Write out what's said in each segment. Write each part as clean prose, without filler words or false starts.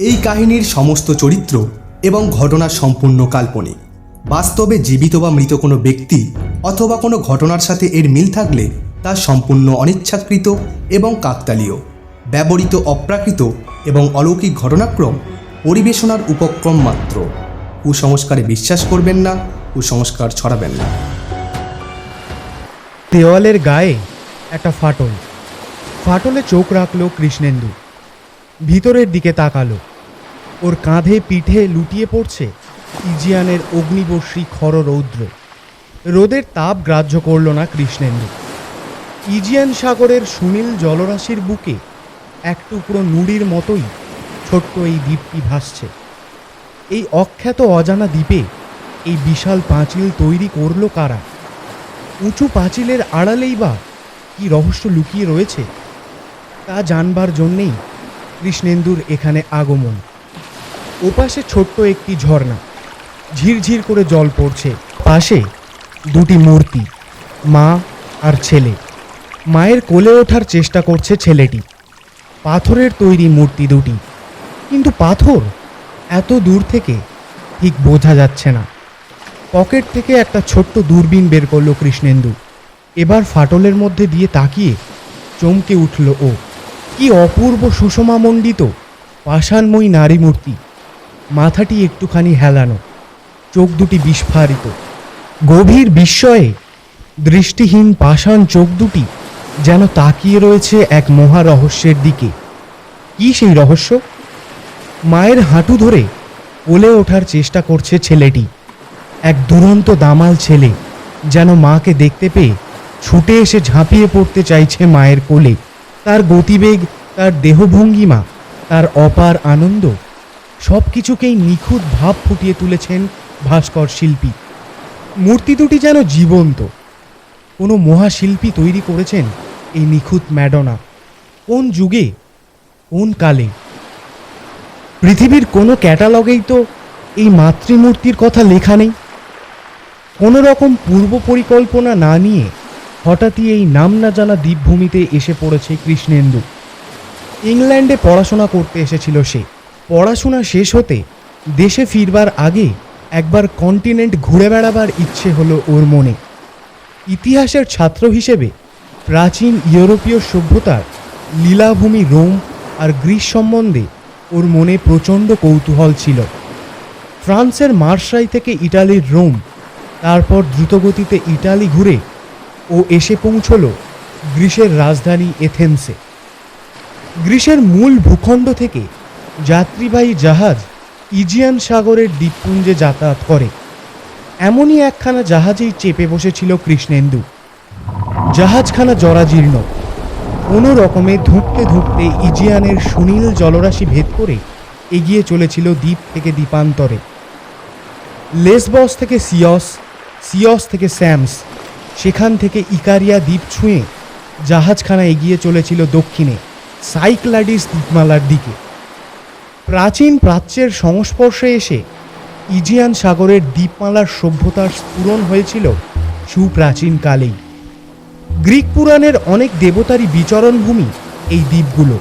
এই কাহিনীর সমস্ত চরিত্র এবং ঘটনা সম্পূর্ণ কাল্পনিক। বাস্তবে জীবিত বা মৃত কোনো ব্যক্তি অথবা কোনো ঘটনার সাথে এর মিল থাকলে তা সম্পূর্ণ অনিচ্ছাকৃত এবং কাকতালীয়, ব্যবহৃত অপ্রাকৃত এবং অলৌকিক ঘটনাক্রম পরিবেশনার উপক্রম মাত্র। কুসংস্কারে বিশ্বাস করবেন না, কুসংস্কার ছড়াবেন না। দেওয়ালের গায়ে একটা ফাটলে চোখ রাখলো কৃষ্ণেন্দু। ভিতরের দিকে তাকালো। ওর কাঁধে পিঠে লুটিয়ে পড়ছে ইজিয়ানের অগ্নিবর্ষী খর রৌদ্র। রোদের তাপ গ্রাহ্য করল না কৃষ্ণেন্দু। ইজিয়ান সাগরের সুনীল জলরাশির বুকে এক টুকরো নুড়ির মতোই ছোট্ট এই দ্বীপটি ভাসছে। এই অখ্যাত অজানা দ্বীপে এই বিশাল পাঁচিল তৈরি করল কারা? উঁচু পাঁচিলের আড়ালেই বা কি রহস্য লুকিয়ে রয়েছে তা জানবার জন্যেই কৃষ্ণেন্দুর এখানে আগমন। ওপাশে ছোট্ট একটি ঝর্ণা, ঝিরঝির করে জল পড়ছে। পাশে দুটি মূর্তি, মা আর ছেলে। মায়ের কোলে ওঠার চেষ্টা করছে ছেলেটি। পাথরের তৈরি মূর্তি দুটি, কিন্তু পাথর এত দূর থেকে ঠিক বোঝা যাচ্ছে না। পকেট থেকে একটা ছোট্ট দূরবীন বের করলো কৃষ্ণেন্দু। এবার ফাটলের মধ্যে দিয়ে তাকিয়ে চমকে উঠল ও। কি অপূর্ব সুষমামণ্ডিত পাষাণময়ী নারী মূর্তি। মাথাটি একটুখানি হেলানো, চোখ দুটি বিস্ফারিত। গভীর বিস্ময়ে দৃষ্টিহীন পাষাণ চোখ দুটি যেন তাকিয়ে রয়েছে এক মহা রহস্যের দিকে। কি সেই রহস্য? মায়ের হাঁটু ধরে কোলে ওঠার চেষ্টা করছে ছেলেটি। এক দুরন্ত দামাল ছেলে, যেন মাকে দেখতে পেয়ে ছুটে এসে ঝাঁপিয়ে পড়তে চাইছে মায়ের কোলে। তার গতিবেগ, তার দেহভঙ্গিমা, তার অপার আনন্দ সব কিছুকেই নিখুঁত ভাব ফুটিয়ে তুলেছেন ভাস্কর শিল্পী। মূর্তি দুটি যেন জীবন্ত। কোনো মহাশিল্পী তৈরি করেছেন এই নিখুঁত ম্যাডোনা। কোন যুগে, কোন কালে? পৃথিবীর কোনো ক্যাটালগেই তো এই মাতৃমূর্তির কথা লেখা নেই। কোনো রকম পূর্ব পরিকল্পনা না নিয়ে হঠাৎই এই নাম না জানা দ্বীপভূমিতে এসে পড়েছে কৃষ্ণেন্দু। ইংল্যান্ডে পড়াশোনা করতে এসেছিল সে। পড়াশোনা শেষ হতে দেশে ফিরবার আগে একবার কন্টিনেন্ট ঘুরে বেড়াবার ইচ্ছে হলো ওর মনে। ইতিহাসের ছাত্র হিসেবে প্রাচীন ইউরোপীয় সভ্যতার লীলাভূমি রোম আর গ্রিস সম্বন্ধে ওর মনে প্রচণ্ড কৌতূহল ছিল। ফ্রান্সের মার্সাই থেকে ইটালির রোম, তারপর দ্রুতগতিতে ইটালি ঘুরে ও এসে পৌঁছল গ্রিসের রাজধানী এথেন্সে। গ্রিসের মূল ভূখণ্ড থেকে যাত্রীবাহী জাহাজ ইজিয়ান সাগরের দ্বীপপুঞ্জে যাতায়াত করে। এমনই একখানা জাহাজেই চেপে বসেছিল কৃষ্ণেন্দু। জাহাজখানা জরাজীর্ণ। কোনো রকমে ধুঁকতে ধুঁকতে ইজিয়ানের সুনীল জলরাশি ভেদ করে এগিয়ে চলেছিল দ্বীপ থেকে দ্বীপান্তরে। লেসবস থেকে সিয়স, সিয়স থেকে স্যামস, সেখান থেকে ইকারিয়া দ্বীপ ছুঁয়ে জাহাজখানা এগিয়ে চলেছিল দক্ষিণে সাইক্লাডিস দ্বীপমালার দিকে। প্রাচীন প্রাচ্যের সংস্পর্শে এসে ইজিয়ান সাগরের দ্বীপমালার সভ্যতার স্ফুরণ হয়েছিল সুপ্রাচীন কালেই। গ্রিক পুরাণের অনেক দেবতারই বিচরণভূমি এই দ্বীপগুলো।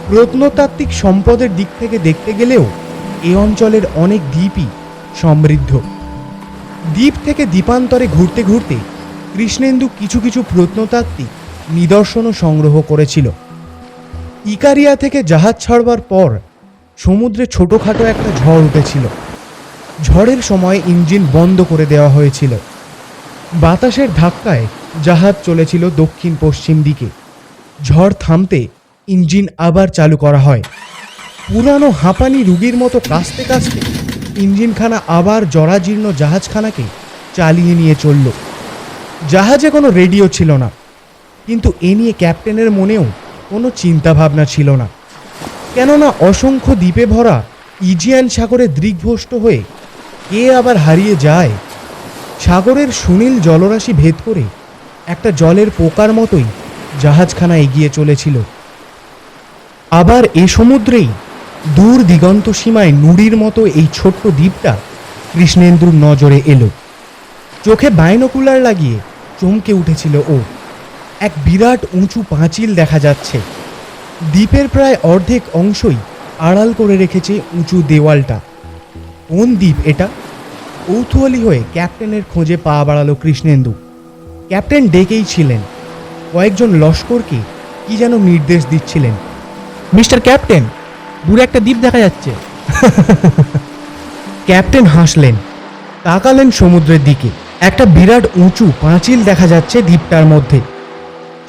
প্রত্নতাত্ত্বিক সম্পদের দিক থেকে দেখতে গেলেও এ অঞ্চলের অনেক দ্বীপই সমৃদ্ধ। দ্বীপ থেকে দ্বীপান্তরে ঘুরতে ঘুরতে কৃষ্ণেন্দু কিছু কিছু প্রত্নতাত্ত্বিক নিদর্শনও সংগ্রহ করেছিল। ইকারিয়া থেকে জাহাজ ছাড়বার পর সমুদ্রে ছোটোখাটো একটা ঝড় উঠেছিল। ঝড়ের সময় ইঞ্জিন বন্ধ করে দেওয়া হয়েছিল। বাতাসের ধাক্কায় জাহাজ চলেছিল দক্ষিণ পশ্চিম দিকে। ঝড় থামতে ইঞ্জিন আবার চালু করা হয়। পুরানো হাঁপানি রুগীর মতো কাঁচতে কাঁচতে ইঞ্জিনখানা আবার জরাজীর্ণ জাহাজখানাকে চালিয়ে নিয়ে চলল। জাহাজে কোনো রেডিও ছিল না, কিন্তু এ নিয়ে ক্যাপ্টেনের মনেও কোনো চিন্তাভাবনা ছিল না। কেননা অসংখ্য দ্বীপে ভরা ইজিয়ান সাগরে দৃগ্ভ্রষ্ট হয়ে কে আবার হারিয়ে যায়? সাগরের সুনীল জলরাশি ভেদ করে একটা জলের পোকার মতোই জাহাজখানা এগিয়ে চলেছিল। আবার এ সমুদ্রেই দূর দিগন্ত সীমায় নুড়ির মতো এই ছোট্ট দ্বীপটা কৃষ্ণেন্দুর নজরে এলো। চোখে বাইনোকুলার লাগিয়ে চমকে উঠেছিল ও। এক বিরাট উঁচু পাঁচিল দেখা যাচ্ছে। দ্বীপের প্রায় অর্ধেক অংশই আড়াল করে রেখেছে উঁচু দেওয়ালটা। কোন দ্বীপ এটা? কৌতূহলী হয়ে ক্যাপ্টেনের খোঁজে পা বাড়ালো কৃষ্ণেন্দু। ক্যাপ্টেন ডেকেই ছিলেন, কয়েকজন লস্করকে কি যেন নির্দেশ দিচ্ছিলেন। মিস্টার ক্যাপ্টেন, দূরে একটা দ্বীপ দেখা যাচ্ছে। ক্যাপ্টেন হাসলেন, তাকালেন সমুদ্রের দিকে। একটা বিরাট উঁচু পাঁচিল দেখা যাচ্ছে দ্বীপটার মধ্যে।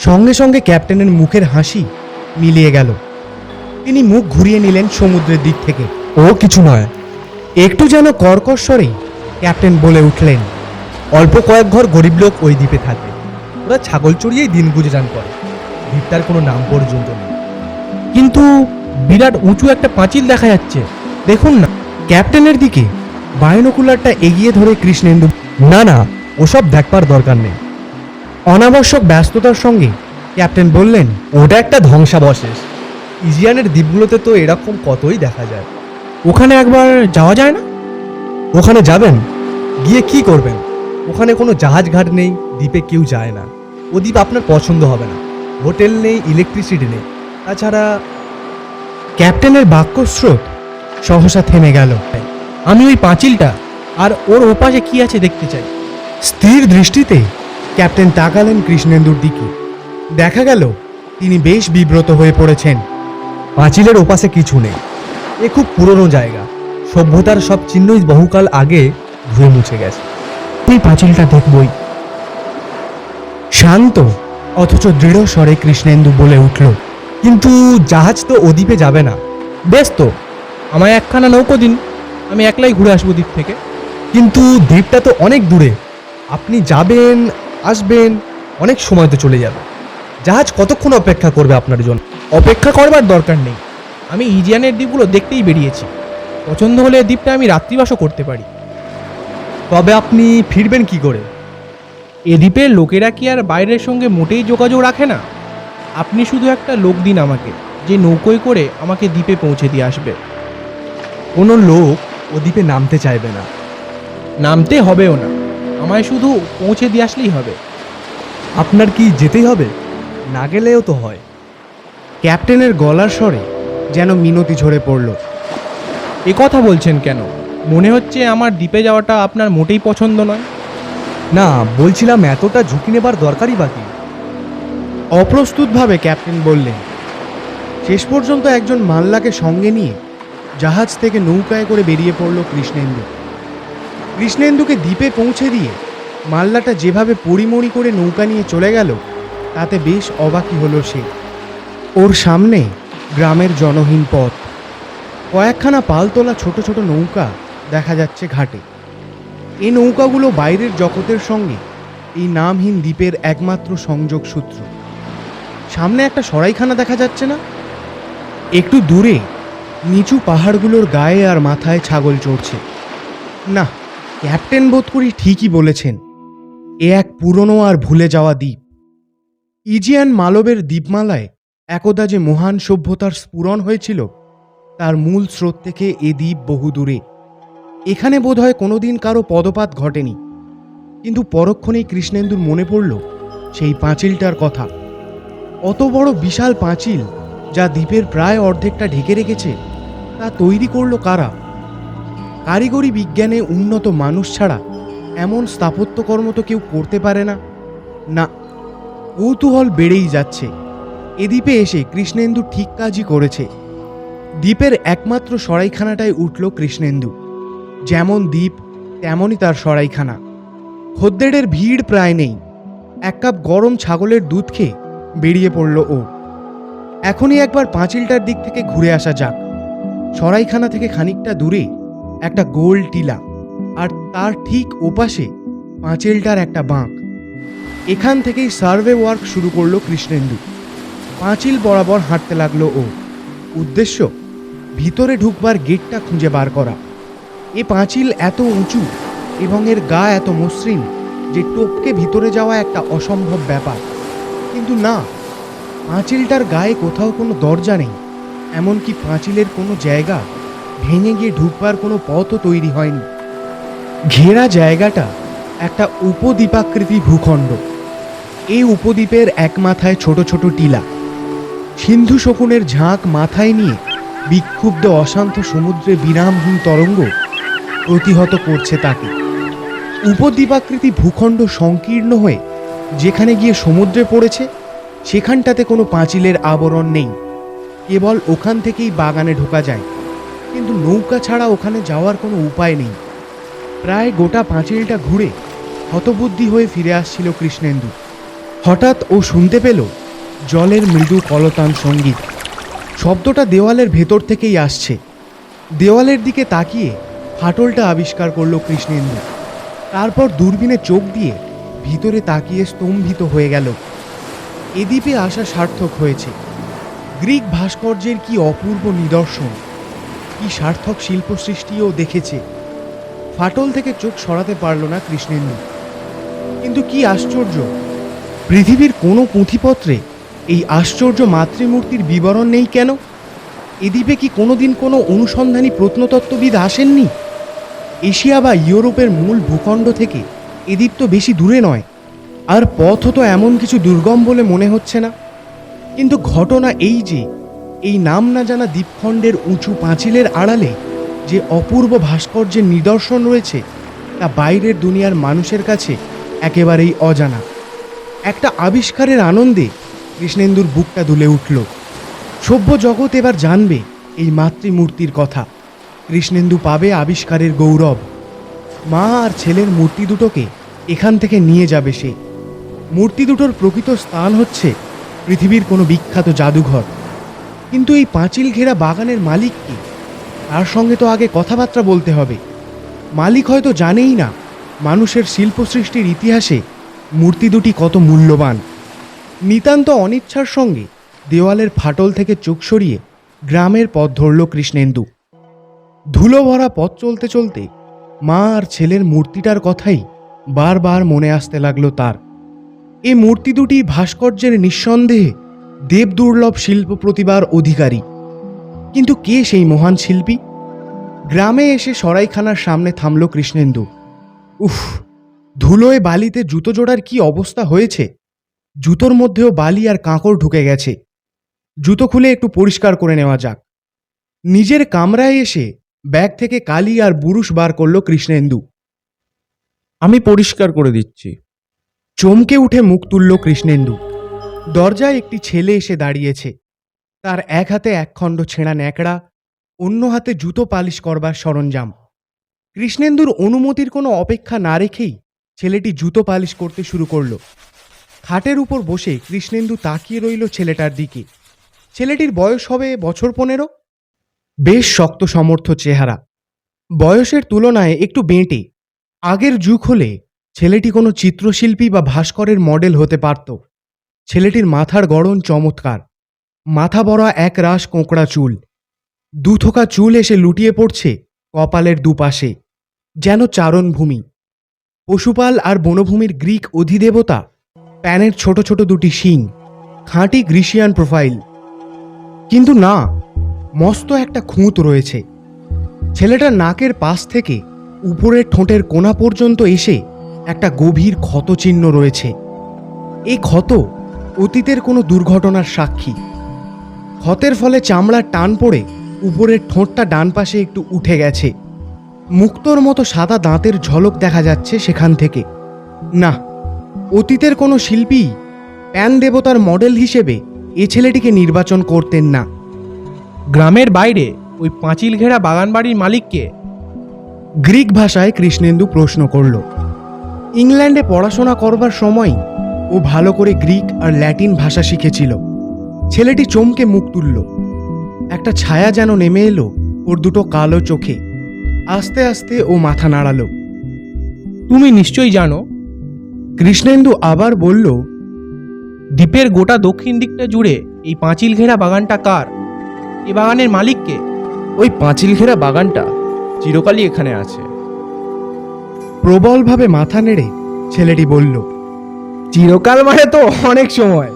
সঙ্গে সঙ্গে ক্যাপ্টেনের মুখের হাসি মিলিয়ে গেল। তিনি মুখ ঘুরিয়ে নিলেন সমুদ্রের দিক থেকে। ও কিছু নয়। একটু যেন কর্কশ স্বরেই ক্যাপ্টেন বলে উঠলেন, অল্প কয়েক ঘর গরিব লোক ওই দ্বীপে থাকে। ওরা ছাগল চড়িয়েই দিন গুজরান করে। দ্বীপটার কোনো নাম পর্যন্ত নেই। কিন্তু বিরাট উঁচু একটা পাঁচিল দেখা যাচ্ছে, দেখুন না। ক্যাপ্টেনের দিকে বায়োনোকুলারটা এগিয়ে ধরে কৃষ্ণেন্দু না না, ওসব দেখবার দরকার নেই। অনাবশ্যক ব্যস্ততার সঙ্গে ক্যাপ্টেন বললেন, ওটা একটা ধ্বংসাবশেষ। ইজিয়ানের দ্বীপগুলোতে তো এরকম কতই দেখা যায়। ওখানে একবার যাওয়া যায় না? ওখানে যাবেন? গিয়ে কি করবেন? ওখানে কোনো জাহাজ ঘাট নেই, দ্বীপে কেউ যায় না। ও দ্বীপ আপনার পছন্দ হবে না। হোটেল নেই, ইলেকট্রিসিটি নেই। তাছাড়া ক্যাপ্টেনের বাক্যস্রোত সহসা থেমে গেল। আমি ওই পাঁচিলটা আর ওর ওপাশে কি আছে দেখতে চাই। স্থির দৃষ্টিতে ক্যাপ্টেন তাকালেন কৃষ্ণেন্দুর দিকে। দেখা গেল তিনি বেশ বিব্রত হয়ে পড়েছেন। পাঁচিলের ওপাশে কিছু নেই। এ খুব পুরনো জায়গা। সভ্যতার সব চিহ্নই বহুকাল আগে ধুয়ে মুছে গেছে। এই পাঁচিলটা দেখবই। শান্ত অথচ দৃঢ় স্বরে কৃষ্ণেন্দু বলে উঠল, কিন্তু জাহাজ তো ও দ্বীপে যাবে না। বেশ তো, আমায় একখানা নৌকো দিন, আমি একলাই ঘুরে আসবো দ্বীপ থেকে। কিন্তু দ্বীপটা তো অনেক দূরে। আপনি যাবেন, আসবেন, অনেক সময় তো চলে যাবে। জাহাজ কতক্ষণ অপেক্ষা করবে আপনার জন্য? অপেক্ষা করবার দরকার নেই, আমি ইজিয়ানের দ্বীপগুলো দেখতেই বেরিয়েছি। পছন্দ হলে দ্বীপটা আমি রাত্রিবাসও করতে পারি। তবে আপনি ফিরবেন কি করে? এ দ্বীপের লোকেরা কি আর বাইরের সঙ্গে মোটেই যোগাযোগ রাখে না? আপনি শুধু একটা লোক দিন আমাকে, যে নৌকোয় করে আমাকে দ্বীপে পৌঁছে দিয়ে আসবে। কোনো লোক ও দ্বীপে নামতে চাইবে না। নামতে হবেও না, আমায় শুধু পৌঁছে দিয়ে আসলেই হবে। আপনার কি যেতেই হবে? না গেলেও তো হয়। ক্যাপ্টেনের গলার স্বরে যেন মিনতি ঝরে পড়ল। এ কথা বলছেন কেন? মনে হচ্ছে আমার দ্বীপে যাওয়াটা আপনার মোটেই পছন্দ নয়। না, বলছিলাম এতটা ঝুঁকি নেবার দরকারই বাকি। অপ্রস্তুতভাবে ক্যাপ্টেন বললেন। শেষ পর্যন্ত একজন মাল্লাকে সঙ্গে নিয়ে জাহাজ থেকে নৌকায় করে বেরিয়ে পড়ল কৃষ্ণেন্দু। কৃষ্ণেন্দুকে দ্বীপে পৌঁছে দিয়ে মাল্লাটা যেভাবে পরিমরি করে নৌকা নিয়ে চলে গেল, তাতে বেশ অবাকই হলো সে। ওর সামনে গ্রামের জনহীন পথ। কয়েকখানা পালতোলা ছোট ছোট নৌকা দেখা যাচ্ছে ঘাটে। এই নৌকাগুলো বাইরের জগতের সঙ্গে এই নামহীন দ্বীপের একমাত্র সংযোগ সূত্র। সামনে একটা সরাইখানা দেখা যাচ্ছে না? একটু দূরে নিচু পাহাড়গুলোর গায়ে আর মাথায় ছাগল চড়ছে। না, ক্যাপ্টেন বোধ করি ঠিকই বলেছেন, এ এক পুরনো আর ভুলে যাওয়া দ্বীপ। ইজিয়ান মালবের দ্বীপমালায় একদা যে মহান সভ্যতার স্ফুরণ হয়েছিল, তার মূল স্রোত থেকে এ দ্বীপ বহু দূরে। এখানে বোধহয় কোনোদিন কারো পদপাত ঘটেনি। কিন্তু পরক্ষণেই কৃষ্ণেন্দুর মনে পড়ল সেই পাঁচিলটার কথা। অত বড় বিশাল পাঁচিল, যা দ্বীপের প্রায় অর্ধেকটা ঢেকে রেখেছে, তা তৈরি করলো কারা? কারিগরি বিজ্ঞানে উন্নত মানুষ ছাড়া এমন স্থাপত্যকর্ম তো কেউ করতে পারে না। না, কৌতূহল বেড়েই যাচ্ছে। এ দ্বীপে এসে কৃষ্ণেন্দু ঠিক কাজই করেছে। দ্বীপের একমাত্র সরাইখানাটায় উঠল কৃষ্ণেন্দু। যেমন দ্বীপ তেমনই তার সরাইখানা। খদ্দেরের ভিড় প্রায় নেই। এক কাপ গরম ছাগলের দুধ খেয়ে বেরিয়ে পড়ল ও। এখনই একবার পাঁচিলটার দিক থেকে ঘুরে আসা যাক। সরাইখানা থেকে খানিকটা দূরে একটা গোল টিলা, আর তার ঠিক ওপাশে পাঁচিলটার একটা বাঁক। এখান থেকেই সার্ভে ওয়ার্ক শুরু করলো কৃষ্ণেন্দু। পাঁচিল বরাবর হাঁটতে লাগলো ও। উদ্দেশ্য ভিতরে ঢুকবার গেটটা খুঁজে বার করা। এ পাঁচিল এত উঁচু এবং এর গা এত মসৃণ যে টপকে ভিতরে যাওয়া একটা অসম্ভব ব্যাপার। কিন্তু না, পাঁচিলটার গায়ে কোথাও কোনো দরজা নেই। এমনকি পাঁচিলের কোনো জায়গা ভেঙে গিয়ে ঢুকবার কোনো পথও তৈরি হয়নি। ঘেরা জায়গাটা একটা উপদ্বীপাকৃতি ভূখণ্ড। এই উপদ্বীপের এক মাথায় ছোট ছোট টিলা। সিন্ধু শকুনের ঝাঁক মাথায় নিয়ে বিক্ষুব্ধ অশান্ত সমুদ্রে বিরামহীন তরঙ্গ প্রতিহত করছে তাকে। উপদ্বীপাকৃতি ভূখণ্ড সংকীর্ণ হয়ে যেখানে গিয়ে সমুদ্রে পড়েছে সেখানটাতে কোনো পাঁচিলের আবরণ নেই, কেবল ওখান থেকেই বাগানে ঢোকা যায়, কিন্তু নৌকা ছাড়া ওখানে যাওয়ার কোনো উপায় নেই। প্রায় গোটা পাঁচিলটা ঘুরে হতবুদ্ধি হয়ে ফিরে আসছিল কৃষ্ণেন্দু। হঠাৎ ও শুনতে পেল জলের মৃদু কলতান সঙ্গীত। শব্দটা দেওয়ালের ভেতর থেকেই আসছে। দেওয়ালের দিকে তাকিয়ে ফাটলটা আবিষ্কার করল কৃষ্ণেন্দু। তারপর দূরবীনে চোখ দিয়ে ভিতরে তাকিয়ে স্তম্ভিত হয়ে গেল। এ দ্বীপে আসা সার্থক হয়েছে। গ্রিক ভাস্কর্যের কি অপূর্ব নিদর্শন, কি সার্থক শিল্পসৃষ্টিও দেখেছে। ফাটল থেকে চোখ সরাতে পারল না কৃষ্ণেন্দু। কিন্তু কি আশ্চর্য, পৃথিবীর কোনো পুঁথিপত্রে এই আশ্চর্য মাতৃমূর্তির বিবরণ নেই কেন? এ দ্বীপে কি কোনোদিন কোনো অনুসন্ধানী প্রত্নতত্ত্ববিদ আসেননি? এশিয়া বা ইউরোপের মূল ভূখণ্ড থেকে এ দ্বীপ তো বেশি দূরে নয়, আর পথও তো এমন কিছু দুর্গম বলে মনে হচ্ছে না। কিন্তু ঘটনা এই যে এই নাম না জানা দ্বীপখণ্ডের উঁচু পাঁচিলের আড়ালে যে অপূর্ব ভাস্কর্যের নিদর্শন রয়েছে তা বাইরের দুনিয়ার মানুষের কাছে একেবারেই অজানা। একটা আবিষ্কারের আনন্দে কৃষ্ণেন্দুর বুকটা দুলে উঠল। সভ্য জগৎ এবার জানবে এই মাতৃমূর্তির কথা। কৃষ্ণেন্দু পাবে আবিষ্কারের গৌরব। মা আর ছেলের মূর্তি দুটোকে এখান থেকে নিয়ে যাবে সে। মূর্তি দুটোর প্রকৃত স্থান হচ্ছে পৃথিবীর কোনো বিখ্যাত জাদুঘর। কিন্তু এই পাঁচিল ঘেরা বাগানের মালিক কি? তার সঙ্গে তো আগে কথাবার্তা বলতে হবে। মালিক হয়তো জানেই না মানুষের শিল্প সৃষ্টির ইতিহাসে মূর্তি দুটি কত মূল্যবান। নিতান্ত অনিচ্ছার সঙ্গে দেওয়ালের ফাটল থেকে চোখ সরিয়ে গ্রামের পথ ধরল কৃষ্ণেন্দু। ধুলো ভরা পথ চলতে চলতে মা আর ছেলের মূর্তিটার কথাই বারবার মনে আসতে লাগলো তার। এই মূর্তি দুটি ভাস্কর্যের নিঃসন্দেহে দেবদুর্লভ শিল্প প্রতিভার অধিকারী। কিন্তু কে সেই মহান শিল্পী? গ্রামে এসে সরাইখানার সামনে থামল কৃষ্ণেন্দু। উফ, ধুলোয় বালিতে জুতো জোড়ার কি অবস্থা হয়েছে! জুতোর মধ্যেও বালি আর কাঁকড় ঢুকে গেছে। জুতো খুলে একটু পরিষ্কার করে নেওয়া যাক। নিজের কামরায় এসে ব্যাগ থেকে কালি আর বুরুশ বার করল কৃষ্ণেন্দু। আমি পরিষ্কার করে দিচ্ছি। চমকে উঠে মুখ তুলল কৃষ্ণেন্দু। দরজায় একটি ছেলে এসে দাঁড়িয়েছে। তার এক হাতে একখণ্ড ছেঁড়া ন্যাকড়া, অন্য হাতে জুতো পালিশ করবার সরঞ্জাম। কৃষ্ণেন্দুর অনুমতির কোনো অপেক্ষা না রেখেই ছেলেটি জুতো পালিশ করতে শুরু করল। খাটের উপর বসে কৃষ্ণেন্দু তাকিয়ে রইল ছেলেটার দিকে। ছেলেটির বয়স হবে বছর 15। বেশ শক্ত সমর্থ চেহারা, বয়সের তুলনায় একটু বেঁটে। আগের যুগ হলে ছেলেটি কোনো চিত্রশিল্পী বা ভাস্করের মডেল হতে পারত। ছেলেটির মাথার গড়ন চমৎকার। মাথা বড়া এক রাশ কোঁকড়া চুল, দুথোকা চুল এসে লুটিয়ে পড়ছে কপালের দুপাশে, যেন চারণভূমি। পশুপাল আর বনভূমির গ্রিক অধিদেবতা প্যানের ছোট ছোট দুটি শিং, খাঁটি গ্রিসিয়ান প্রোফাইল। কিন্তু না, মস্ত একটা খুঁত রয়েছে। ছেলেটার নাকের পাশ থেকে উপরের ঠোঁটের কোণা পর্যন্ত এসে একটা গভীর ক্ষতচিহ্ন রয়েছে। এই ক্ষত অতীতের কোনো দুর্ঘটনার সাক্ষী। ক্ষতের ফলে চামড়ার টান পড়ে উপরের ঠোঁটটা ডান পাশে একটু উঠে গেছে। মুক্তোর মতো সাদা দাঁতের ঝলক দেখা যাচ্ছে সেখান থেকে। না, অতীতের কোনো শিল্পী প্যান দেবতার মডেল হিসেবে এ ছেলেটিকে নির্বাচন করতেন না। গ্রামের বাইরে ওই পাঁচিল ঘেরা বাগান বাড়ির মালিককে? গ্রিক ভাষায় কৃষ্ণেন্দু প্রশ্ন করল। ইংল্যান্ডে পড়াশোনা করবার সময় ও ভালো করে গ্রিক আর ল্যাটিন ভাষা শিখেছিল। ছেলেটি চমকে মুখ তুলল। একটা ছায়া যেন নেমে এলো ওর দুটো কালো চোখে। আস্তে আস্তে ও মাথা নাড়ালো। তুমি নিশ্চয়ই জানো। কৃষ্ণেন্দু আবার বলল, দ্বীপের গোটা দক্ষিণ দিকটা জুড়ে এই পাঁচিল ঘেরা বাগানটা কার? এ বাগানের মালিককে? ওই পাঁচিল ঘেরা বাগানটা চিরকালই এখানে আছে। প্রবলভাবে মাথা নেড়ে ছেলেটি বলল। চিরকাল মানে তো অনেক সময়।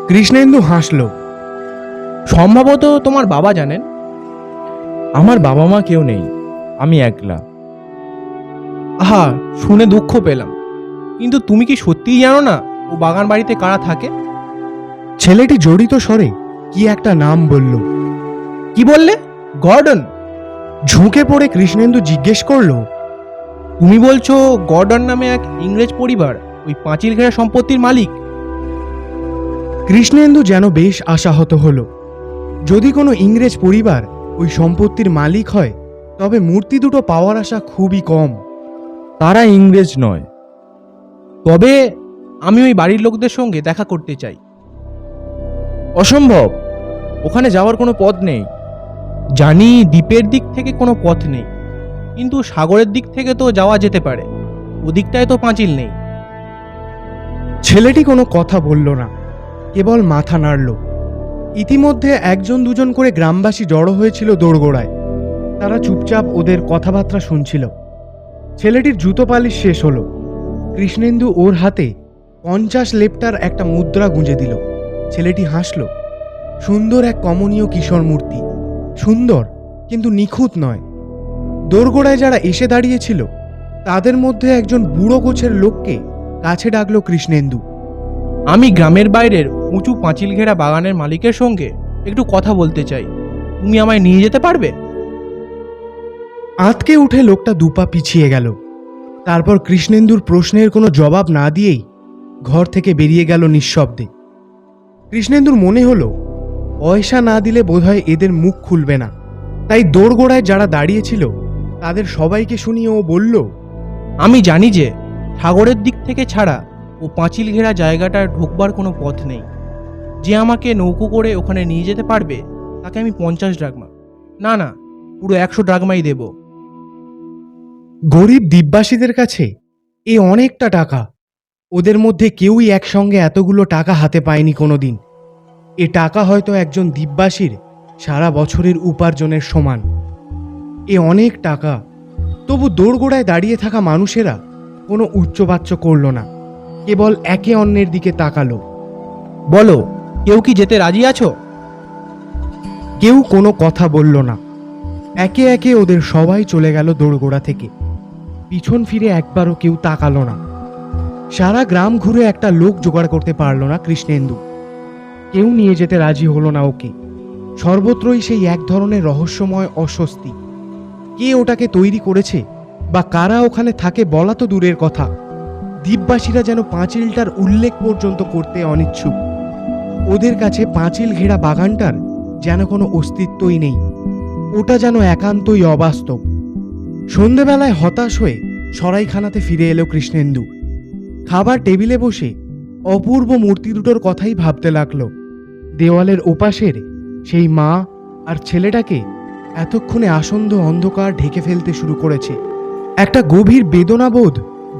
কৃষ্ণেন্দু হাসল। সম্ভবত তোমার বাবা জানেন। আমার বাবা মা কেউ নেই, আমি একলা। আহা, শুনে দুঃখ পেলাম। কিন্তু তুমি কি সত্যিই জানো না ও বাগান বাড়িতে কারা থাকে? ছেলেটি জড়িত স্বরে কি একটা নাম বলল। কি বললে? গর্ডন? ঝুঁকে পড়ে কৃষ্ণেন্দু জিজ্ঞেস করলো, তুমি বলছো গর্ডন নামে এক ইংরেজ পরিবার ওই পাঁচিল ঘেরা সম্পত্তির মালিক? কৃষ্ণেন্দু যেন বেশ আশাহত হলো। যদি কোনো ইংরেজ পরিবার ওই সম্পত্তির মালিক হয়, তবে মূর্তি দুটো পাওয়ার আশা খুবই কম। তারা ইংরেজ নয়। তবে আমি ওই বাড়ির লোকদের সঙ্গে দেখা করতে চাই। অসম্ভব, ওখানে যাওয়ার কোনো পথ নেই। জানি দ্বীপের দিক থেকে কোনো পথ নেই, কিন্তু সাগরের দিক থেকে তো যাওয়া যেতে পারে। ওদিকটায় তো পাঁচিল নেই। ছেলেটি কোনো কথা বলল না, কেবল মাথা নাড়ল। ইতিমধ্যে একজন দুজন করে গ্রামবাসী জড়ো হয়েছিল দোরগোড়ায়। তারা চুপচাপ ওদের কথাবার্তা শুনছিল। ছেলেটির জুতো পালিশ শেষ হলো। কৃষ্ণেন্দু ওর হাতে 50 লেপ্টার একটা মুদ্রা গুঁজে দিল। ছেলেটি হাসল। সুন্দর এক কমনীয় কিশোর মূর্তি, সুন্দর কিন্তু নিখুঁত নয়। দোরগোড়ায় যারা এসে দাঁড়িয়েছিল তাদের মধ্যে একজন বুড়ো গোছের লোককে কাছে ডাকলো কৃষ্ণেন্দু। আমি গ্রামের বাইরের উঁচু পাঁচিল ঘেরা বাগানের মালিকের সঙ্গে একটু কথা বলতে চাই। তুমি আমায় নিয়ে যেতে পারবে? আঁতকে উঠে লোকটা দুপা পিছিয়ে গেল। তারপর কৃষ্ণেন্দুর প্রশ্নের কোনো জবাব না দিয়েই ঘর থেকে বেরিয়ে গেল নিঃশব্দে। কৃষ্ণেন্দুর মনে হলো পয়সা না দিলে বোধহয় এদের মুখ খুলবে না। তাই দোরগোড়ায় যারা দাঁড়িয়েছিল তাদের সবাইকে শুনিয়ে ও বলল, আমি জানি যে সাগরের দিক থেকে ছাড়া ও পাঁচিল ঘেরা জায়গাটায় ঢুকবার কোনো পথ নেই। যে আমাকে নৌকো করে ওখানে নিয়ে যেতে পারবে তাকে আমি 50 ড্রাগমা, না পুরো 100 ড্রাগমাই দেব। গরিব দ্বীপবাসীদের কাছে এ অনেকটা টাকা। ওদের মধ্যে কেউই একসঙ্গে এতগুলো টাকা হাতে পায়নি কোনোদিন। এ টাকা হয়তো একজন দ্বীপবাসীর সারা বছরের উপার্জনের সমান। এ অনেক টাকা। তবু দোরগোড়ায় দাঁড়িয়ে থাকা মানুষেরা কোনো উচ্চবাচ্য করল না, কেবল একে অন্যের দিকে তাকালো। বলো, কেউ কি যেতে রাজি আছো? কেউ কোনো কথা বলল না। একে একে ওদের সবাই চলে গেল দোরগোড়া থেকে। পিছন ফিরে একবারও কেউ তাকালো না। সারা গ্রাম ঘুরে একটা লোক জোগাড় করতে পারল না কৃষ্ণেন্দু। কেউ নিয়ে যেতে রাজি হলো না ওকে। সর্বত্রই সেই এক ধরনের রহস্যময় অস্বস্তি। কে ওটাকে তৈরি করেছে বা কারা ওখানে থাকে বলা তো দূরের কথা, দ্বীপবাসীরা যেন পাঁচিলটার উল্লেখ পর্যন্ত করতে অনিচ্ছুক। ওদের কাছে পাঁচিল ঘেরা বাগানটার যেন কোনো অস্তিত্বই নেই। ওটা যেন একান্তই অবাস্তব। সন্ধেবেলায় হতাশ হয়ে সরাইখানাতে ফিরে এলো কৃষ্ণেন্দু। খাবার টেবিলে বসে অপূর্ব মূর্তি দুটোর কথাই ভাবতে লাগলো। দেওয়ালের ওপাশের সেই মা আর ছেলেটাকে এতক্ষণে আসন্ন অন্ধকার ঢেকে ফেলতে শুরু করেছে। একটা গভীর বেদনাবোধ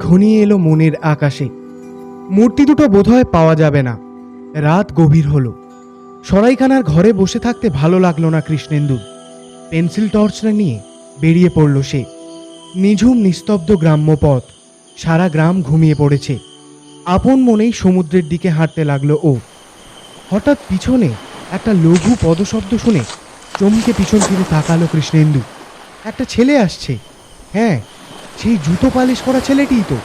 ঘনিয়ে এলো মনের আকাশে। মূর্তি দুটো বোধহয় পাওয়া যাবে না। রাত গভীর হলো। সরাইখানার ঘরে বসে থাকতে ভালো লাগলো না কৃষ্ণেন্দুর। পেন্সিল টর্চটা নিয়ে বেরিয়ে পড়ল সে। নিঝুম নিস্তব্ধ গ্রাম্য পথ। সারা গ্রাম ঘুমিয়ে পড়েছে। আপন মনেই সমুদ্রের দিকে হাঁটতে লাগলো ও। হঠাৎ পিছনে একটা লঘু পদশব্দ শুনে চমকে পিছন ফিরে তাকালো কৃষ্ণেন্দু। একটা ছেলে আসছে। হ্যাঁ, সেই জুতো পালিশ করা ছেলেটিই তো।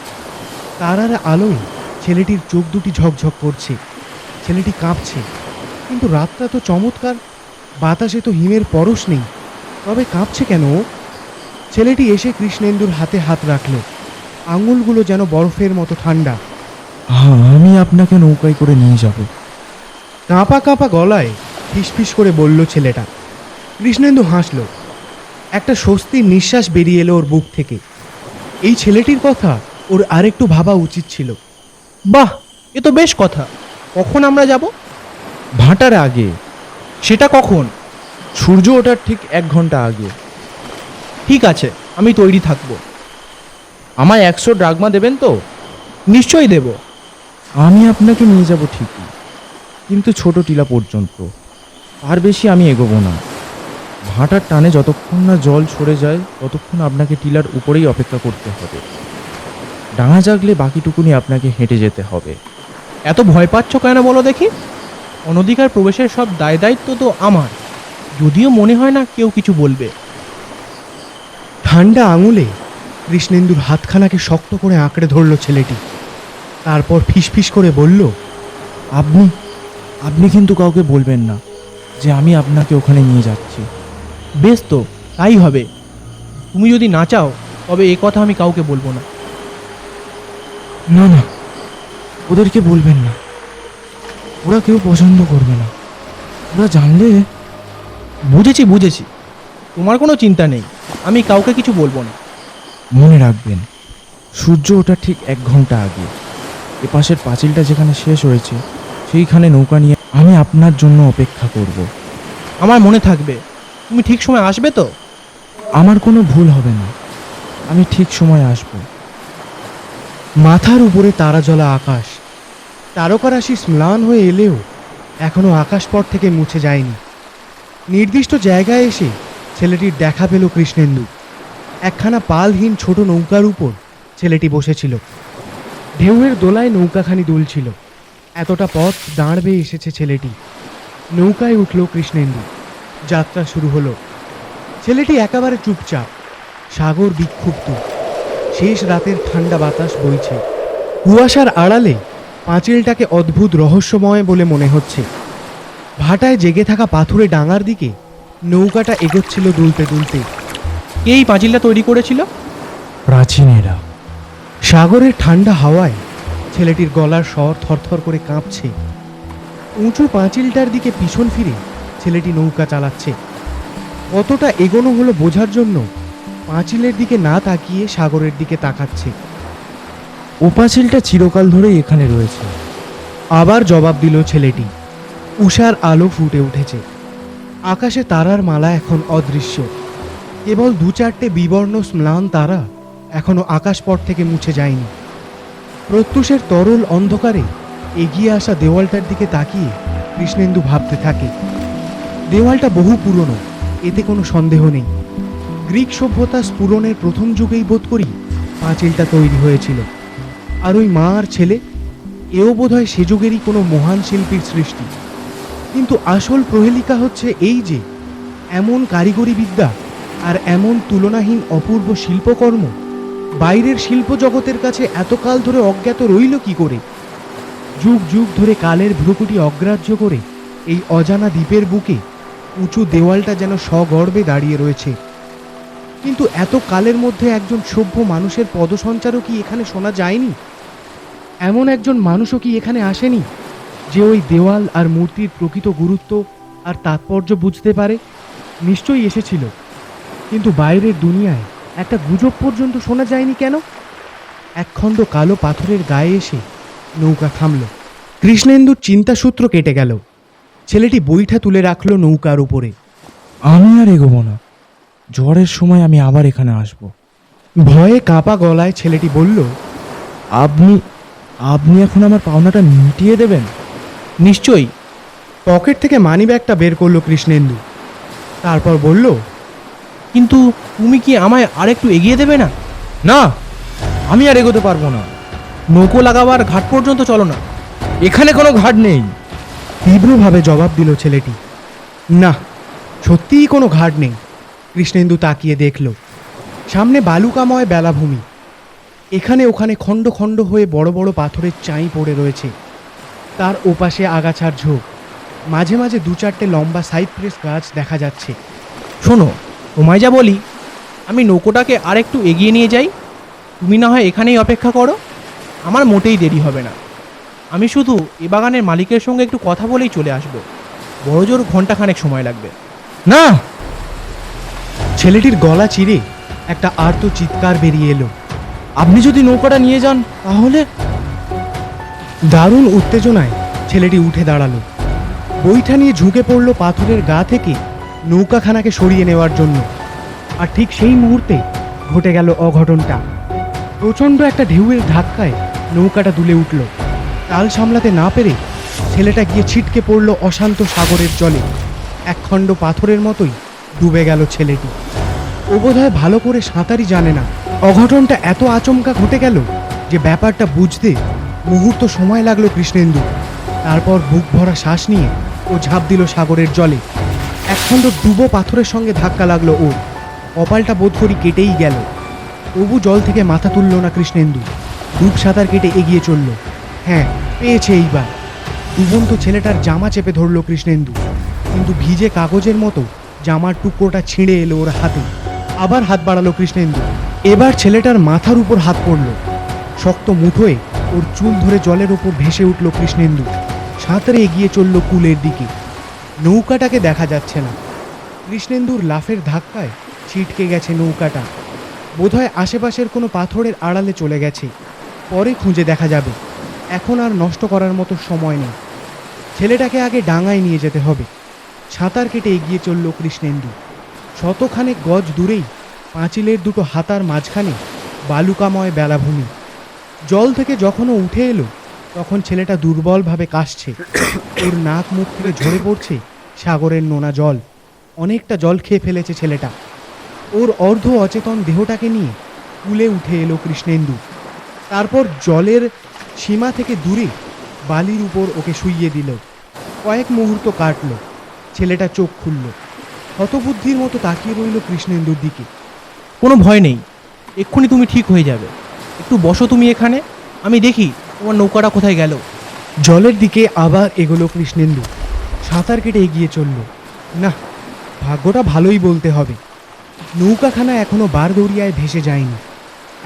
তারার আলোয় ছেলেটির চোখ দুটি ঝকঝক করছে। ছেলেটি কাঁপছে। কিন্তু রাতটা তো চমৎকার, বাতাসে তো হিমের পরশ নেই, তবে কাঁপছে কেন? ছেলেটি এসে কৃষ্ণেন্দুর হাতে হাত রাখল। আঙুলগুলো যেন বরফের মতো ঠান্ডা। আমি আপনাকে নৌকায় করে নিয়ে যাব। কাঁপা কাঁপা গলায় ফিসফিস করে বলল ছেলেটা। কৃষ্ণেন্দু হাসল। একটা স্বস্তির নিঃশ্বাস বেরিয়ে এলো ওর বুক থেকে। এই ছেলেটির কথা ওর আরেকটু ভাবা উচিত ছিল। বাহ, এ তো বেশ কথা। কখন আমরা যাব? ভাটার আগে। সেটা কখন? সূর্য ওঠার ঠিক 1 ঘন্টা আগে। ঠিক আছে, আমি তৈরি থাকবো। আমায় 100 ড্রাগমা দেবেন তো? নিশ্চয়ই দেব। আমি আপনাকে নিয়ে যাব ঠিকই, কিন্তু ছোট টিলা পর্যন্ত। তার বেশি আমি এগোবো না। ভাটার টানে যতক্ষণ না জল সরে যায় ততক্ষণ আপনাকে টিলার উপরেই অপেক্ষা করতে হবে। ডাঙা জাগলে বাকিটুকুনি আপনাকে হেঁটে যেতে হবে। এত ভয় পাচ্ছ কেন বলো দেখি? অনধিকার প্রবেশের সব দায় দায়িত্ব তো আমার, যদিও মনে হয় না কেউ কিছু বলবে। ঠান্ডা আঙুলে কৃষ্ণেন্দুর হাতখানাকে শক্ত করে আঁকড়ে ধরল ছেলেটি। তারপর ফিসফিস করে বলল, আপনি কিন্তু কাউকে বলবেন না যে আমি আপনাকে ওখানে নিয়ে যাচ্ছি। বেশ তো, তাই হবে। তুমি যদি না চাও তবে এ কথা আমি কাউকে বলবো না। না না, ওদেরকে বলবেন না। ওরা কেউ পছন্দ করবে না। ওরা জানলে। বুঝেছি বুঝেছি, তোমার কোনো চিন্তা নেই, আমি কাউকে কিছু বলবো না। মনে রাখবেন, সূর্য ওঠার ঠিক 1 ঘন্টা আগে এপাশের পাঁচিলটা যেখানে শেষ হয়েছে সেইখানে নৌকা নিয়ে আমি আপনার জন্য অপেক্ষা করব। আমার মনে থাকবে। তুমি ঠিক সময় আসবে তো? আমার কোনো ভুল হবে না, আমি ঠিক সময় আসব। মাথার উপরে তারাজলা আকাশ, তারকারাশি ম্লান হয়ে এলেও এখনো আকাশপথ থেকে মুছে যায়নি। নির্দিষ্ট জায়গায় এসে ছেলেটির দেখা পেল কৃষ্ণেন্দু। একখানা পালহীন ছোট নৌকার উপর ছেলেটি বসেছিল। ঢেউয়ের দোলায় নৌকাখানি দুলছিল। এতটা পথ দাঁড় বেয়ে এসেছে ছেলেটি। নৌকায় উঠল কৃষ্ণেন্দু। যাত্রা শুরু হলো। ছেলেটি একেবারে চুপচাপ। সাগর বিক্ষুব্ধ। শেষ রাতের ঠান্ডা বাতাস বইছে। কুয়াশার আড়ালে পাঁচিলটাকে অদ্ভুত রহস্যময় বলে মনে হচ্ছে। ভাটায় জেগে থাকা পাথুরে ডাঙার দিকে নৌকাটা এগোচ্ছিল দুলতে দুলতে। কে এই পাঁচিলটা তৈরি করেছিল? প্রাচীনেরা। সাগরের ঠান্ডা হাওয়ায় ছেলেটির গলার স্বর থরথর করে কাঁপছে। উঁচু পাঁচিলটার দিকে পিছন ফিরে ছেলেটি নৌকা চালাচ্ছে। কতটা এগোনো হলো বোঝার জন্য পাঁচিলের দিকে না তাকিয়ে সাগরের দিকে তাকাচ্ছে। ও পাঁচিলটা চিরকাল ধরেই এখানে রয়েছে। আবার জবাব দিল ছেলেটি। উষার আলো ফুটে উঠেছে। আকাশে তারার মালা এখন অদৃশ্য। কেবল 2-4টে বিবর্ণ ম্লান তারা এখনো আকাশপথ থেকে মুছে যায়নি। প্রত্যুষের তরল অন্ধকারে এগিয়ে আসা দেওয়ালটার দিকে তাকিয়ে কৃষ্ণেন্দু ভাবতে থাকে। দেওয়ালটা বহু পুরনো, এতে কোনো সন্দেহ নেই। গ্রিক সভ্যতা স্ফুরণের প্রথম যুগেই বোধ করি পাঁচিলটা তৈরি হয়েছিল। আর ওই মা আর ছেলে, এও বোধহয় সে যুগেরই কোনো মহান শিল্পীর সৃষ্টি। কিন্তু আসল প্রহেলিকা হচ্ছে এই যে এমন কারিগরি বিদ্যা আর এমন তুলনাহীন অপূর্ব শিল্পকর্ম বাইরের শিল্প জগতের কাছে এতকাল ধরে অজ্ঞাত রইল কি করে? যুগ যুগ ধরে কালের ভ্রুকুটি অগ্রাহ্য করে এই অজানা দ্বীপের বুকে উঁচু দেওয়ালটা যেন সগর্বে দাঁড়িয়ে রয়েছে। কিন্তু এত কালের মধ্যে একজন সভ্য মানুষের পদসঞ্চারও কি এখানে শোনা যায়নি? এমন একজন মানুষও কি এখানে আসেনি যে ওই দেওয়াল আর মূর্তির প্রকৃত গুরুত্ব আর তাৎপর্য বুঝতে পারে? নিশ্চয়ই এসেছিল, কিন্তু বাইরের দুনিয়ায় একটা গুজব পর্যন্ত শোনা যায়নি কেন? একখণ্ড কালো পাথরের গায়ে এসে নৌকা থামল। কৃষ্ণেন্দুর চিন্তাসূত্র কেটে গেল। ছেলেটি বৈঠা তুলে রাখলো নৌকার উপরে। আমি আর এগোবো না। ঝড়ের সময় আমি আবার এখানে আসব। ভয়ে কাঁপা গলায় ছেলেটি বলল, আপনি আপনি এখন আমার পাওনাটা মিটিয়ে দেবেন? নিশ্চয়ই। পকেট থেকে মানিব্যাগটা বের করলো কৃষ্ণেন্দু। তারপর বলল, কিন্তু তুমি কি আমায় আরেকটু এগিয়ে দেবে না? না, আমি আর এগোতে পারবো না। নৌকো লাগাবার ঘাট পর্যন্ত চলো না। এখানে কোনো ঘাট নেই। তীব্রভাবে জবাব দিল ছেলেটি। না, সত্যিই কোনো ঘাট নেই। কৃষ্ণেন্দু তাকিয়ে দেখল। সামনে বালুকাময় বেলাভূমি। এখানে ওখানে খণ্ড খণ্ড হয়ে বড় বড় পাথরের চাঁই পড়ে রয়েছে। তার ওপাশে আগাছার ঝোপ। মাঝে মাঝে 2-4টে লম্বা সাইপ্রেস গাছ দেখা যাচ্ছে। শোনো, তোমায় যা বলি, আমি নৌকোটাকে আরেকটু এগিয়ে নিয়ে যাই। তুমি না হয় এখানেই অপেক্ষা করো, আমার মোটেই দেরি হবে না। আমি শুধু এ বাগানের মালিকের সঙ্গে একটু কথা বলেই চলে আসব। বড় জোর ঘন্টাখানেক সময় লাগবে। না, ছেলেটির গলা চিরে একটা আর্ত চিৎকার বেরিয়ে এলো। আপনি যদি নৌকাটা নিয়ে যান তাহলে। দারুণ উত্তেজনায় ছেলেটি উঠে দাঁড়ালো। বৈঠা নিয়ে ঝুঁকে পড়ল পাথরের গা থেকে নৌকাখানাকে সরিয়ে নেওয়ার জন্য। আর ঠিক সেই মুহূর্তে ঘটে গেল অঘটনটা। প্রচণ্ড একটা ঢেউয়ের ধাক্কায় নৌকাটা দুলে উঠল। তাল সামলাতে না পেরে ছেলেটা গিয়ে ছিটকে পড়ল অশান্ত সাগরের জলে। একখণ্ড পাথরের মতোই ডুবে গেল ছেলেটি। ও বোধহয় ভালো করে সাঁতারই জানে না। অঘটনটা এত আচমকা ঘটে গেল যে ব্যাপারটা বুঝতে মুহূর্ত সময় লাগলো কৃষ্ণেন্দু। তারপর বুক ভরা শ্বাস নিয়ে ও ঝাঁপ দিল সাগরের জলে। একখণ্ড ডুবো পাথরের সঙ্গে ধাক্কা লাগলো ওর। কপালটা বোধ করি কেটেই গেল। তবু জল থেকে মাথা তুলল না কৃষ্ণেন্দু। ডুব সাঁতার কেটে এগিয়ে চলল। হ্যাঁ, পেয়েছে এইবার। ডুবন্ত ছেলেটার জামা চেপে ধরল কৃষ্ণেন্দু, কিন্তু ভিজে কাগজের মতো জামার টুকরোটা ছিঁড়ে এলো ওর হাতে। আবার হাত বাড়ালো কৃষ্ণেন্দু। এবার ছেলেটার মাথার উপর হাত পড়ল। শক্ত মুঠোয় ওর চুল ধরে জলের ওপর ভেসে উঠল কৃষ্ণেন্দু। সাঁতরে এগিয়ে চলল কুলের দিকে। নৌকাটাকে দেখা যাচ্ছে না। কৃষ্ণেন্দুর লাফের ধাক্কায় ছিটকে গেছে নৌকাটা। বোধহয় আশেপাশের কোনো পাথরের আড়ালে চলে গেছে। পরে খুঁজে দেখা যাবে। এখন আর নষ্ট করার মতো সময় নেই। ছেলেটাকে আগে ডাঙায় নিয়ে যেতে হবে। সাঁতার কেটে এগিয়ে চলল কৃষ্ণেন্দু। শতখানেক গজ দূরেই পাঁচিলের দুটো হাতার মাঝখানে বালুকাময় বেলাভূমি। জল থেকে যখনও উঠে এলো তখন ছেলেটা দুর্বলভাবে কাশছে। ওর নাক মুখ থেকে ঝরে পড়ছে সাগরের নোনা জল। অনেকটা জল খেয়ে ফেলেছে ছেলেটা। ওর অর্ধ অচেতন দেহটাকে নিয়ে কুলে উঠে এলো কৃষ্ণেন্দু। তারপর জলের সীমা থেকে দূরে বালির উপর ওকে শুইয়ে দিল। কয়েক মুহূর্ত কাটল। ছেলেটা চোখ খুলল। হতবুদ্ধির মতো তাকিয়ে রইল কৃষ্ণেন্দুর দিকে। কোনো ভয় নেই, এক্ষুনি তুমি ঠিক হয়ে যাবে। একটু বসো তুমি এখানে, আমি দেখি তোমার নৌকাটা কোথায় গেল। জলের দিকে আবার এগোলো কৃষ্ণেন্দু। সাঁতার কেটে এগিয়ে চলল। না, ভাগ্যটা ভালোই বলতে হবে। নৌকাখানা এখনো বারদরিয়ায় ভেসে যায়নি।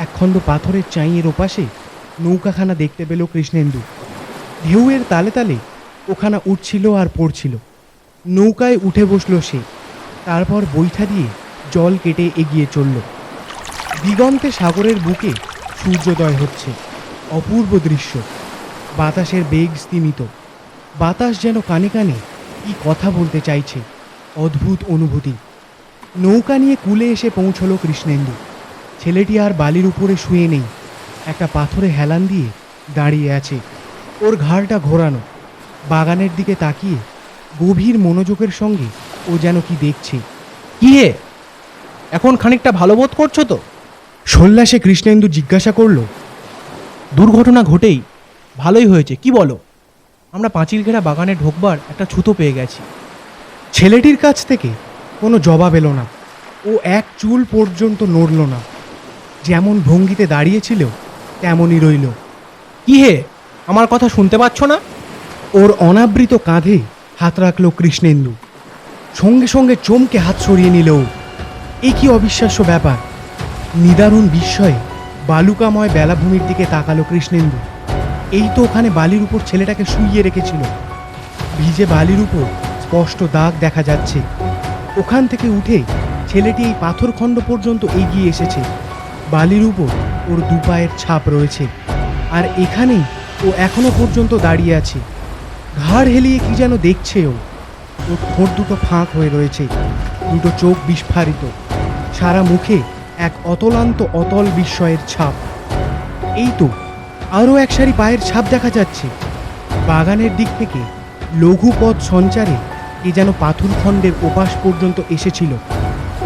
একখণ্ড পাথরের চাঁইয়ের ওপাশে নৌকাখানা দেখতে পেল কৃষ্ণেন্দু। ঢেউয়ের তালে তালে ওখানা উঠছিল আর পড়ছিল। নৌকায় উঠে বসল সে। তারপর বৈঠা দিয়ে জল কেটে এগিয়ে চলল। দিগন্তে সাগরের বুকে সূর্যোদয় হচ্ছে। অপূর্ব দৃশ্য। বাতাসের বেগ স্তিমিত। বাতাস যেন কানে কানে কি কথা বলতে চাইছে। অদ্ভুত অনুভূতি। নৌকা নিয়ে কুলে এসে পৌঁছল কৃষ্ণেন্দু। ছেলেটি আর বালির উপরে শুয়ে নেই, একটা পাথরে হেলান দিয়ে দাঁড়িয়ে আছে। ওর ঘাড়টা ঘোরানো। বাগানের দিকে তাকিয়ে গভীর মনোযোগের সঙ্গে ও যেন কি দেখছে। কি হে, এখন খানিকটা ভালো বোধ করছো তো? সল্লাসে কৃষ্ণেন্দু জিজ্ঞাসা করল। দুর্ঘটনা ঘটেই ভালোই হয়েছে, কি বলো? আমরা পাঁচিল ঘেরা বাগানে ঢোকবার একটা ছুতো পেয়ে গেছি। ছেলেটির কাছ থেকে কোনো জবাব এলো না। ও এক চুল পর্যন্ত নড়ল না। যেমন ভঙ্গিতে দাঁড়িয়েছিল তেমনই রইল। কি হে, আমার কথা শুনতে পাচ্ছ না? ওর অনাবৃত কাঁধে হাত রাখল কৃষ্ণেন্দু। সঙ্গে সঙ্গে চমকে হাত সরিয়ে নিল ও। এ কি অবিশ্বাস্য ব্যাপার! নিদারুণ বিস্ময়ে বালুকাময় বেলাভূমির দিকে তাকালো কৃষ্ণেন্দু। এই তো ওখানে বালির উপর ছেলেটাকে শুইয়ে রেখেছিল। ভিজে বালির উপর স্পষ্ট দাগ দেখা যাচ্ছে। ওখান থেকে উঠে ছেলেটি এই পাথরখণ্ড পর্যন্ত এগিয়ে এসেছে। বালির উপর ওর দুপায়ের ছাপ রয়েছে। আর এখানেই ও এখনো পর্যন্ত দাঁড়িয়ে আছে। ঘাড় হেলিয়ে কি যেন দেখছে ও। ওর ঠোঁট দুটো ফাঁক হয়ে রয়েছে, দুটো চোখ বিস্ফারিত। সারা মুখে এক অতল বিস্ময়ের ছাপ। এই তো আরও এক সারি পায়ের ছাপ দেখা যাচ্ছে। বাগানের দিক থেকে লঘু পথ সঞ্চারে এ যেন পাথরখণ্ডের ওপাশ পর্যন্ত এসেছিল।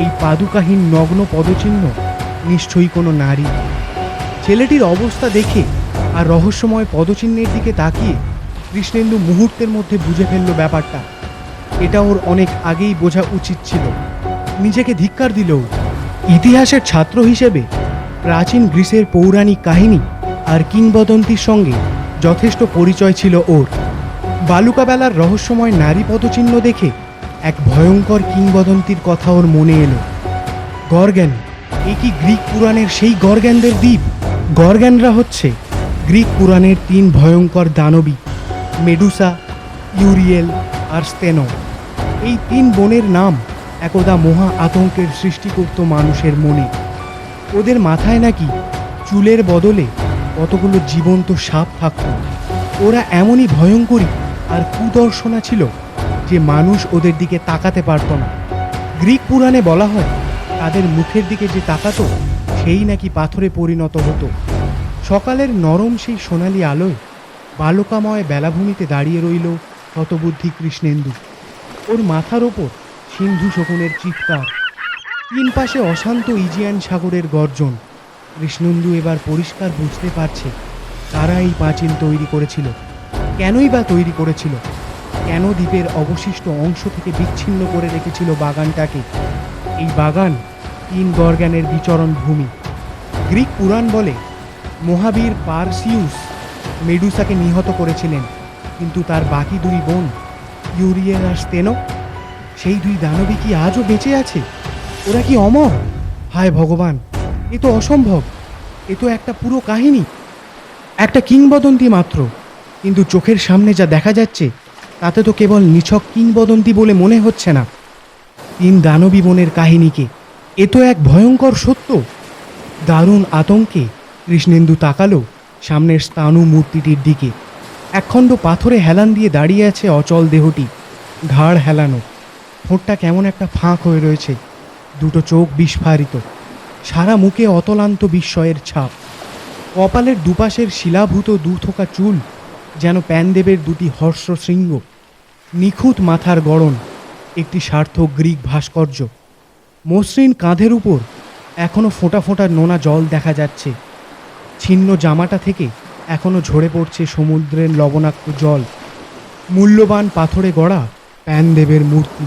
এই পাদুকাহীন নগ্ন পদচিহ্ন নিশ্চয়ই কোনো নারী। ছেলেটির অবস্থা দেখে আর রহস্যময় পদচিহ্নের দিকে তাকিয়ে কৃষ্ণেন্দু মুহূর্তের মধ্যে বুঝে ফেলল ব্যাপারটা। এটা ওর অনেক আগেই বোঝা উচিত ছিল। নিজেকে ধিক্কার দিল। ইতিহাসের ছাত্র হিসেবে প্রাচীন গ্রিসের পৌরাণিক কাহিনী আর কিংবদন্তির সঙ্গে যথেষ্ট পরিচয় ছিল ওর। বালুকাবেলার রহস্যময় নারী পদচিহ্ন দেখে এক ভয়ঙ্কর কিংবদন্তির কথা ওর মনে এলো। গর্গ্যান! এ কি গ্রিক পুরাণের সেই গর্গ্যানদের দ্বীপ? গর্গ্যানরা হচ্ছে গ্রিক পুরাণের তিন ভয়ঙ্কর দানবী, মেডুসা, ইউরিয়েল আর স্তেনো। এই তিন বোনের নাম একদা মহা আতঙ্কের সৃষ্টি করত মানুষের মনে। ওদের মাথায় নাকি চুলের বদলে কতগুলো জীবন্ত সাপ থাকত। ওরা এমনই ভয়ঙ্করী আর কুদর্শনা ছিল যে মানুষ ওদের দিকে তাকাতে পারত না। গ্রিক পুরাণে বলা হয় তাদের মুখের দিকে যে তাকাতো সেই নাকি পাথরে পরিণত হতো। সকালের নরম সেই সোনালি আলোয় বালুকাময় বেলাভূমিতে দাঁড়িয়ে রইল হতবুদ্ধি কৃষ্ণেন্দু। ওর মাথার ওপর সিন্ধু শকুনের চিৎকার, তিন পাশে অশান্ত ইজিয়ান সাগরের গর্জন। কৃষ্ণেন্দু এবার পরিষ্কার বুঝতে পারছে তারা এই পাঁচিল তৈরি করেছিল, কেনই বা তৈরি করেছিল, কেন দ্বীপের অবশিষ্ট অংশ থেকে বিচ্ছিন্ন করে রেখেছিল বাগানটাকে। এই বাগান তিন গর্গ্যানের বিচরণ ভূমি। গ্রিক পুরাণ বলে মহাবীর পারসিউস মেডুসাকে নিহত করেছিলেন, কিন্তু তার বাকি দুই বোন ইউরিয়েল আর স্তেনো সেই দুই দানবী কি আজও বেঁচে আছে? ওরা কি অমর? হায় ভগবান, এ তো অসম্ভব। এ তো একটা পুরো কাহিনী, একটা কিংবদন্তি মাত্র। কিন্তু চোখের সামনে যা দেখা যাচ্ছে তাতে তো কেবল নিছক কিংবদন্তি বলে মনে হচ্ছে না। 3 দানবী বোনের কাহিনীকে এ তো এক ভয়ঙ্কর সত্য। দারুণ আতঙ্কে কৃষ্ণেন্দু তাকালো সামনের স্থাণু মূর্তিটির দিকে। একখণ্ড পাথরে হেলান দিয়ে দাঁড়িয়ে আছে অচল দেহটি, ঘাড় হেলানো, ঠোঁটটা কেমন একটা ফাঁক হয়ে রয়েছে, দুটো চোখ বিস্ফারিত, সারা মুখে অতলান্ত বিস্ময়ের ছাপ। কপালের দুপাশের শিলাভূত দুথোকা চুল যেন প্যানদেবের দুটি হর্ষ শৃঙ্গ। নিখুঁত মাথার গড়ন, একটি সার্থক গ্রিক ভাস্কর্য। মসৃণ কাঁধের উপর এখনো ফোঁটা ফোঁটা নোনা জল দেখা যাচ্ছে। ছিন্ন জামাটা থেকে এখনো ঝরে পড়ছে সমুদ্রের লবণাক্ত জল। মূল্যবান পাথরে গড়া প্যানদেবের মূর্তি,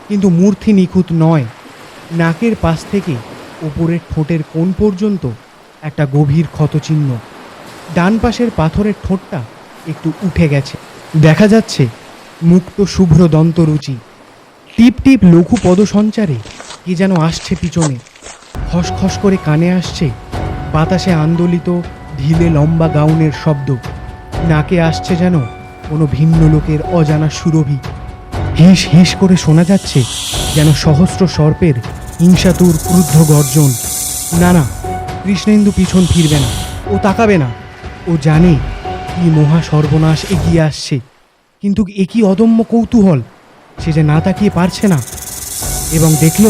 কিন্তু মূর্তি নিখুঁত নয়। নাকের পাশ থেকে ওপরের ঠোঁটের কোণ পর্যন্ত একটা গভীর ক্ষতচিহ্ন। ডান পাশের পাথরের ঠোঁটটা একটু উঠে গেছে, দেখা যাচ্ছে মুক্ত শুভ্র দন্তরুচি। টিপ টিপ লঘু পদসঞ্চারে কি যেন আসছে পিছনে, খসখস করে কানে আসছে বাতাসে আন্দোলিত ঢিলে লম্বা গাউনের শব্দ। নাকে আসছে যেন কোনো ভিন্ন লোকের অজানা সুরভি। হিস হিস করে শোনা যাচ্ছে যেন সহস্র সর্পের হিংসাতুর ক্রুদ্ধ গর্জন। না না, কৃষ্ণেন্দু পিছন ফিরবে না, ও তাকাবে না। ও জানে কি মহা সর্বনাশ এগিয়ে আসছে, কিন্তু এ কি অদম্য কৌতূহল, সে যে না তাকিয়ে পারছে না। এবং দেখল